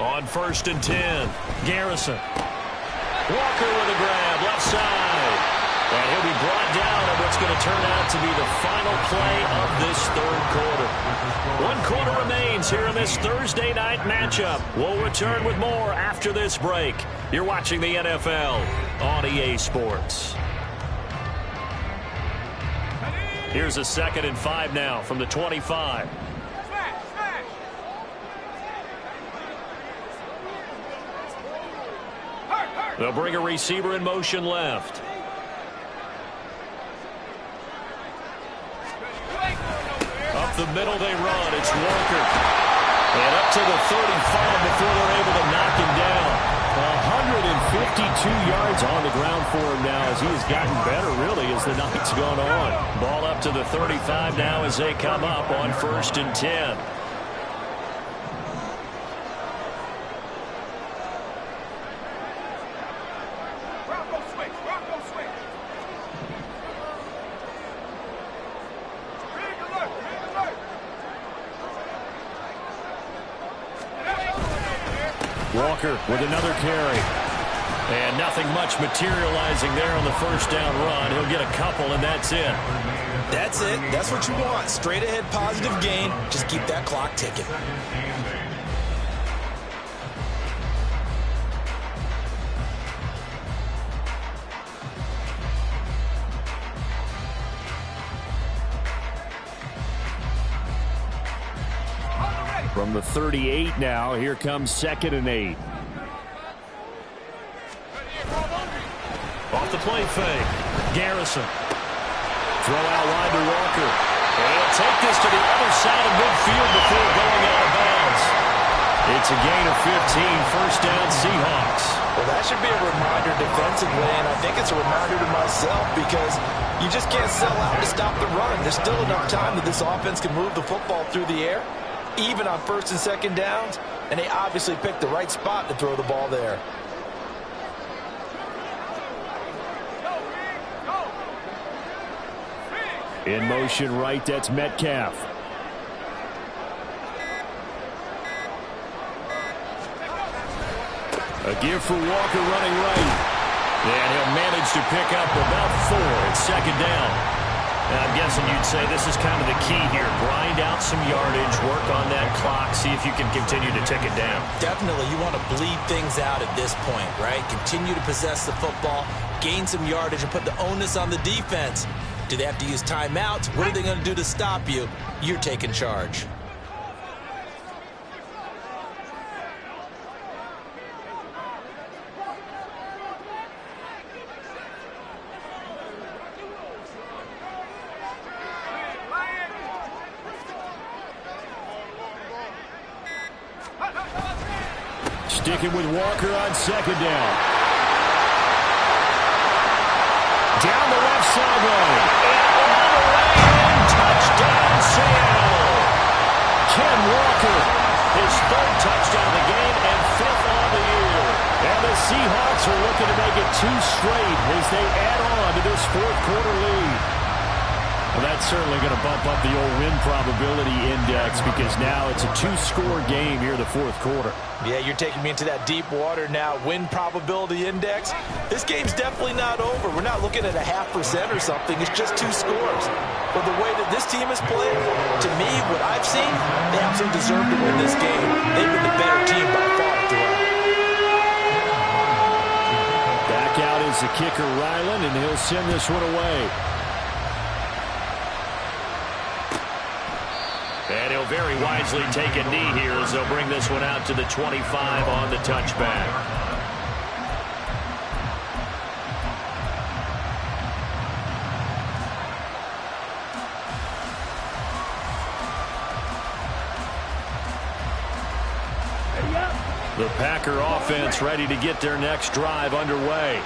[SPEAKER 1] On 1st and 10, Garrison. Walker with a grab, left side. And he'll be brought down at what's going to turn out to be the final play of this 3rd quarter. 1 quarter remains here in this Thursday night matchup. We'll return with more after this break. You're watching the NFL on EA Sports. Here's a 2nd and 5 now from the 25. They'll bring a receiver in motion left. Up the middle they run. It's Walker. And up to the 35 before they're able to knock him down. 152 yards on the ground for him now as he has gotten better, really, as the night's gone on. Ball up to the 35 now as they come up on 1st and 10. Walker with another carry. And nothing much materializing there on the 1st down run. He'll get a couple, and that's it.
[SPEAKER 2] That's it. That's what you want. Straight ahead positive gain. Just keep that clock ticking.
[SPEAKER 1] From the 38 now, here comes 2nd and 8. Off the play fake. Garrison. Throw out wide to Walker. And he'll take this to the other side of midfield before going out of bounds. It's a gain of 15, first down Seahawks.
[SPEAKER 3] Well, that should be a reminder defensively, and I think it's a reminder to myself because you just can't sell out to stop the run. There's still enough time that this offense can move the football through the air, even on first and second downs, and they obviously picked the right spot to throw the ball there.
[SPEAKER 1] In motion right, that's Metcalf. A give for Walker running right. And he'll manage to pick up about 4 at second down. And I'm guessing you'd say this is kind of the key here. Grind out some yardage, work on that clock, see if you can continue to tick it down.
[SPEAKER 2] Definitely, you want to bleed things out at this point, right? Continue to possess the football, gain some yardage, and put the onus on the defense. Do they have to use timeouts? What are they going to do to stop you? You're taking charge.
[SPEAKER 1] Sticking with Walker on second down. Down the left sideline. And all the way in. Touchdown, Seattle. Ken Walker, his 3rd touchdown of the game and 5th on the year. And the Seahawks are looking to make it 2 straight as they add on to this 4th quarter lead. Well, that's certainly going to bump up the old win probability index because now it's a 2-score game here in the 4th quarter.
[SPEAKER 3] Yeah, you're taking me into that deep water now. Win probability index. This game's definitely not over. We're not looking at a 0.5% or something. It's just 2 scores. But the way that this team has played, to me, what I've seen, they absolutely deserve to win this game. They've been the better team by far throughout.
[SPEAKER 1] Back out is the kicker, Ryland, and he'll send this one away. And he'll very wisely take a knee here as they'll bring this one out to the 25 on the touchback. The Packer offense ready to get their next drive underway.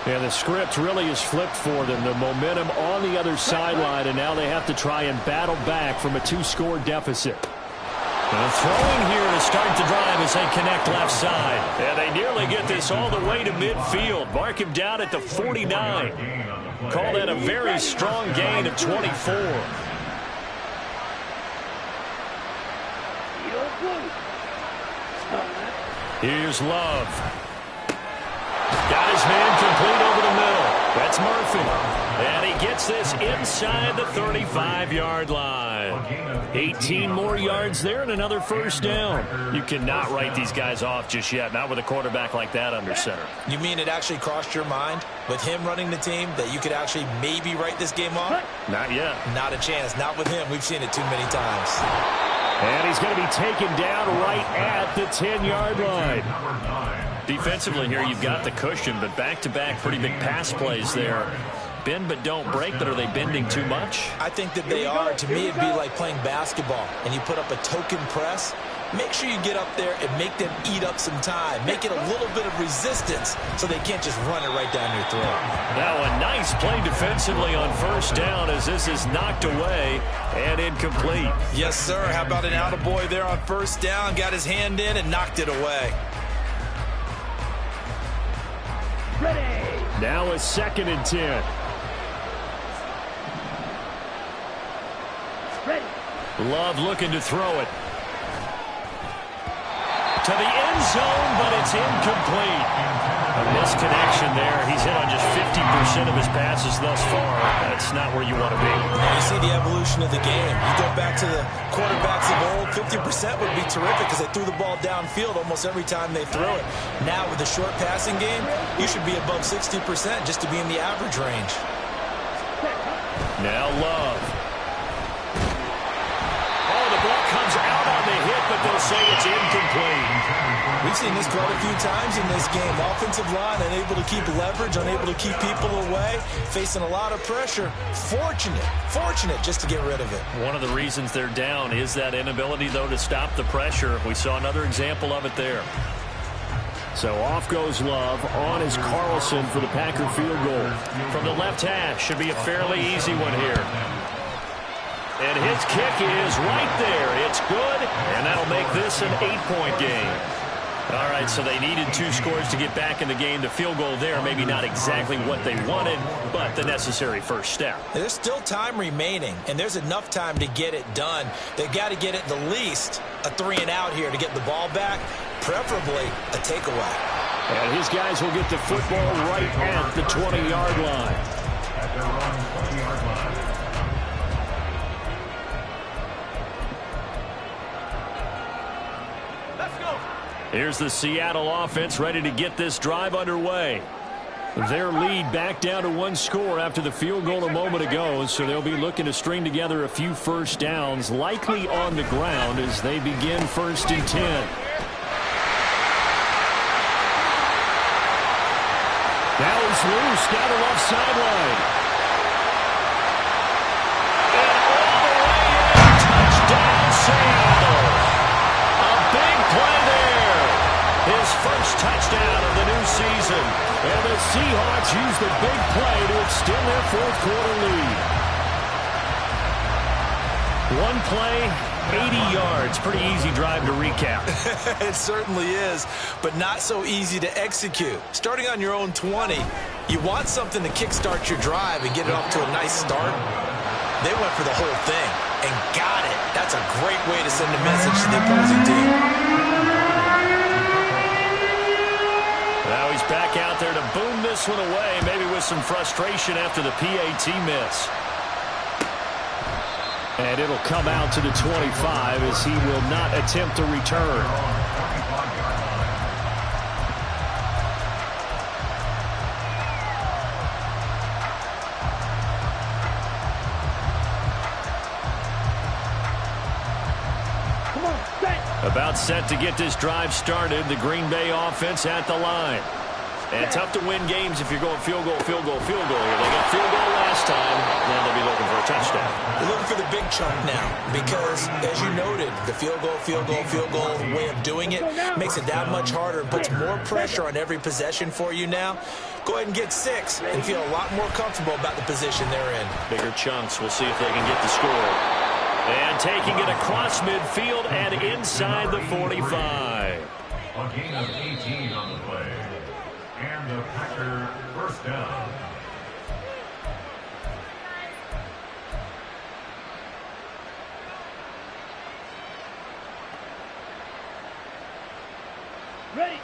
[SPEAKER 1] And the script really is flipped for them. The momentum on the other sideline, and now they have to try and battle back from a 2-score deficit. And throwing here to start the drive as they connect left side. And they nearly get this all the way to midfield. Mark him down at the 49. Call that a very strong gain of 24. Here's Love. Got his man complete over the middle. That's Murphy. And he gets this inside the 35-yard line. 18 more yards there and another first down. You cannot write these guys off just yet, not with a quarterback like that under center.
[SPEAKER 2] You mean it actually crossed your mind with him running the team that you could actually maybe write this game off?
[SPEAKER 1] Not yet.
[SPEAKER 2] Not a chance. Not with him. We've seen it too many times.
[SPEAKER 1] And he's going to be taken down right at the 10-yard line. Defensively here, you've got the cushion, but back-to-back pretty big pass plays there. Bend but don't break, but are they bending too much?
[SPEAKER 2] I think that they are. To me, it'd be like playing basketball, and you put up a token press. Make sure you get up there and make them eat up some time. Make it a little bit of resistance so they can't just run it right down your throat.
[SPEAKER 1] Now a nice play defensively on first down as this is knocked away and incomplete.
[SPEAKER 2] Yes, sir. How about an attaboy there on first down? Got his hand in and knocked it away.
[SPEAKER 4] Ready.
[SPEAKER 1] Now a 2nd and 10.
[SPEAKER 4] Ready.
[SPEAKER 1] Love looking to throw it. To the end zone, but it's incomplete. A misconnection there. He's hit on just 50% of his passes thus far. That's not where you want to be.
[SPEAKER 2] Now you see the evolution of the game. You go back to the quarterbacks of old, 50% would be terrific because they threw the ball downfield almost every time they threw it. Now with the short passing game, you should be above 60% just to be in the average range.
[SPEAKER 1] Now Love. Oh, the ball comes out on the hit, but they'll say it's incomplete.
[SPEAKER 3] We've seen this quite a few times in this game. Offensive line unable to keep leverage, unable to keep people away, facing a lot of pressure. Fortunate just to get rid of it.
[SPEAKER 1] One of the reasons they're down is that inability, though, to stop the pressure. We saw another example of it there. So off goes Love. On is Carlson for the Packer field goal. From the left hash, should be a fairly easy one here. And his kick is right there. It's good, and that'll make this an 8-point game. All right, so they needed 2 scores to get back in the game. The field goal there, maybe not exactly what they wanted, but the necessary first step.
[SPEAKER 3] There's still time remaining, and there's enough time to get it done. They've got to get at the least a 3-and-out here to get the ball back, preferably a takeaway.
[SPEAKER 1] And his guys will get the football right at the 20-yard line.
[SPEAKER 5] At their own 20-yard line.
[SPEAKER 1] Here's the Seattle offense ready to get this drive underway. Their lead back down to 1 score after the field goal a moment ago, so they'll be looking to string together a few first downs, likely on the ground as they begin 1st and 10. Now he's loose down the left sideline. And all the way in, touchdown Seattle. A big play there. His first touchdown of the new season. And the Seahawks use the big play to extend their 4th quarter lead. 1 play, 80 yards. Pretty easy drive to recap.
[SPEAKER 3] It certainly is, but not so easy to execute. Starting on your own 20, you want something to kickstart your drive and get it off to a nice start. They went for the whole thing and got it. That's a great way to send a message to the opposing team.
[SPEAKER 1] Now he's back out there to boom this one away, maybe with some frustration after the PAT miss. And it'll come out to the 25 as he will not attempt to return. About set to get this drive started. The Green Bay offense at the line. And tough to win games if you're going field goal, field goal, field goal here. They got field goal last time. Now they'll be looking for a touchdown.
[SPEAKER 3] They're looking for the big chunk now because, as you noted, the field goal way of doing it makes it that much harder and puts more pressure on every possession for you now. Go ahead and get 6 and feel a lot more comfortable about the position they're in.
[SPEAKER 1] Bigger chunks. We'll see if they can get the score. And taking it across midfield and inside the 45.
[SPEAKER 5] A gain of 18 on the play. And the Packer first down.
[SPEAKER 4] Ready.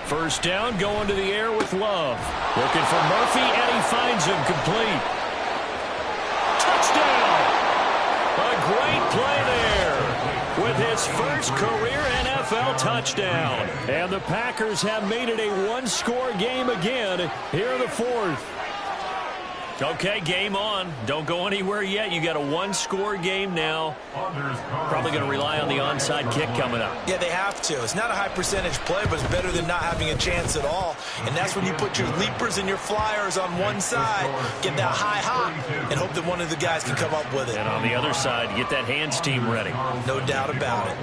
[SPEAKER 1] First down, going to the air with Love. Looking for Murphy, and he finds him complete. Touchdown! A great play there with his first career NFL touchdown. And the Packers have made it a 1-score game again here in the 4th. Okay, game on. Don't go anywhere yet. You got a 1-score game now. Probably going to rely on the onside kick coming up.
[SPEAKER 3] Yeah, they have to. It's not a high percentage play, but it's better than not having a chance at all. And that's when you put your leapers and your flyers on one side, get that high hop, and hope that one of the guys can come up with it.
[SPEAKER 1] And on the other side, get that hands team ready.
[SPEAKER 3] No doubt about it.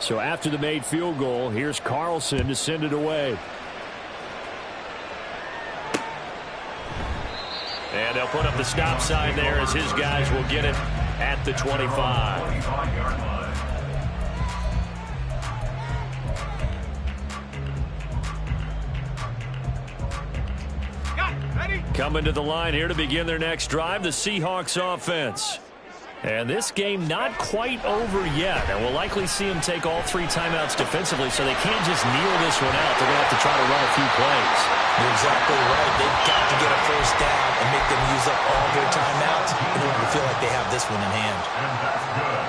[SPEAKER 1] So after the made field goal, here's Carlson to send it away. And they'll put up the stop sign there as his guys will get it at the 25. Coming to the line here to begin their next drive, the Seahawks offense. And this game not quite over yet. And we'll likely see them take all 3 timeouts defensively, so they can't just kneel this one out. They're going to have to try to run a few plays.
[SPEAKER 2] You're exactly right. They've got to get a first down and make them use up all their timeouts in order to feel like they have this one in hand.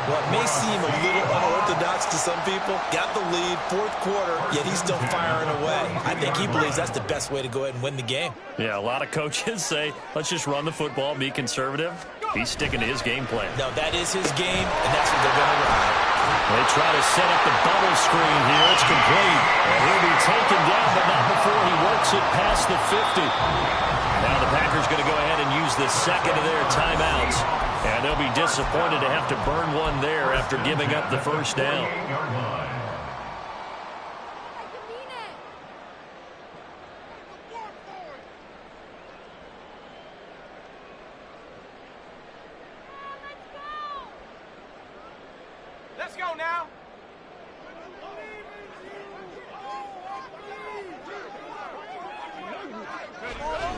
[SPEAKER 2] Well, it may seem a little unorthodox to some people. Got the lead, 4th quarter, yet he's still firing away. I think he believes that's the best way to go ahead and win the game.
[SPEAKER 1] Yeah, a lot of coaches say, let's just run the football, be conservative. He's sticking to his game plan.
[SPEAKER 2] No, that is his game, and that's what they're going to ride.
[SPEAKER 1] They try to set up the bubble screen here. It's complete. And he'll be taken down, but not before he works it past the 50. Now the Packers going to go ahead and use the second of their timeouts. And they'll be disappointed to have to burn one there after giving up the first down.
[SPEAKER 4] Let's go now.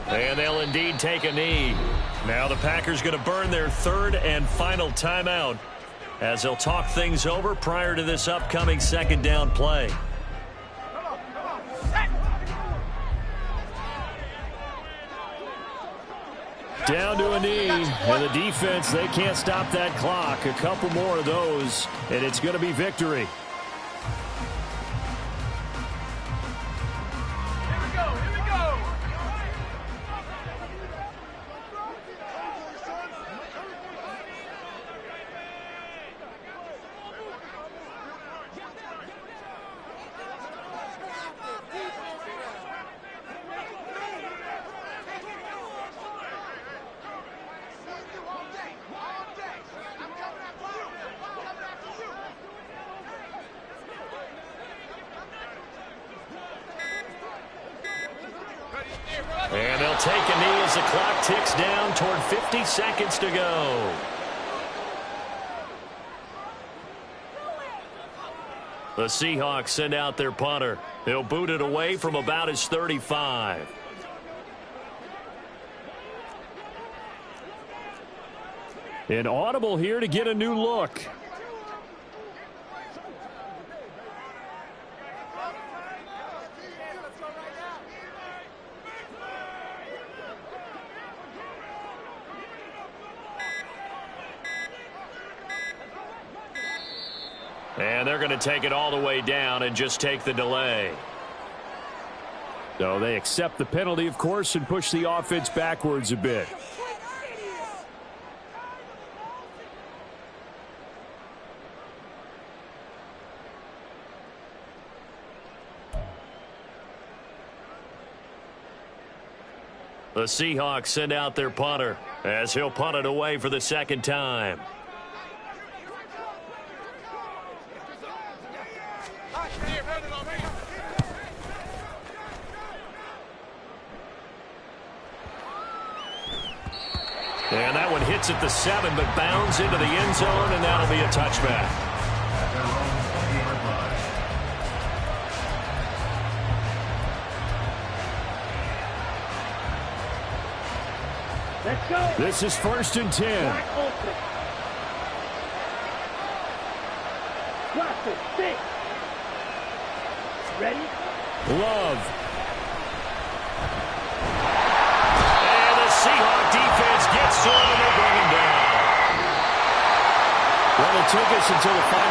[SPEAKER 1] And they'll indeed take a knee. Now the Packers going to burn their 3rd and final timeout as they'll talk things over prior to this upcoming 2nd down play. Down to a knee, and the defense, they can't stop that clock. A couple more of those, and it's going to be victory. And they'll take a knee as the clock ticks down toward 50 seconds to go. The Seahawks send out their punter. He'll boot it away from about his 35. An audible here to get a new look. And they're going to take it all the way down and just take the delay. So they accept the penalty, of course, and push the offense backwards a bit. The Seahawks send out their punter as he'll punt it away for the 2nd time. And that one hits at the 7, but bounds into the end zone, and that'll be a touchback.
[SPEAKER 4] Let's go.
[SPEAKER 1] This is 1st and 10.
[SPEAKER 4] Wide open. Watch it. 6. Ready?
[SPEAKER 1] Love. And the Seahawk defense gets to him, and they bring him down. Well, it took us until the final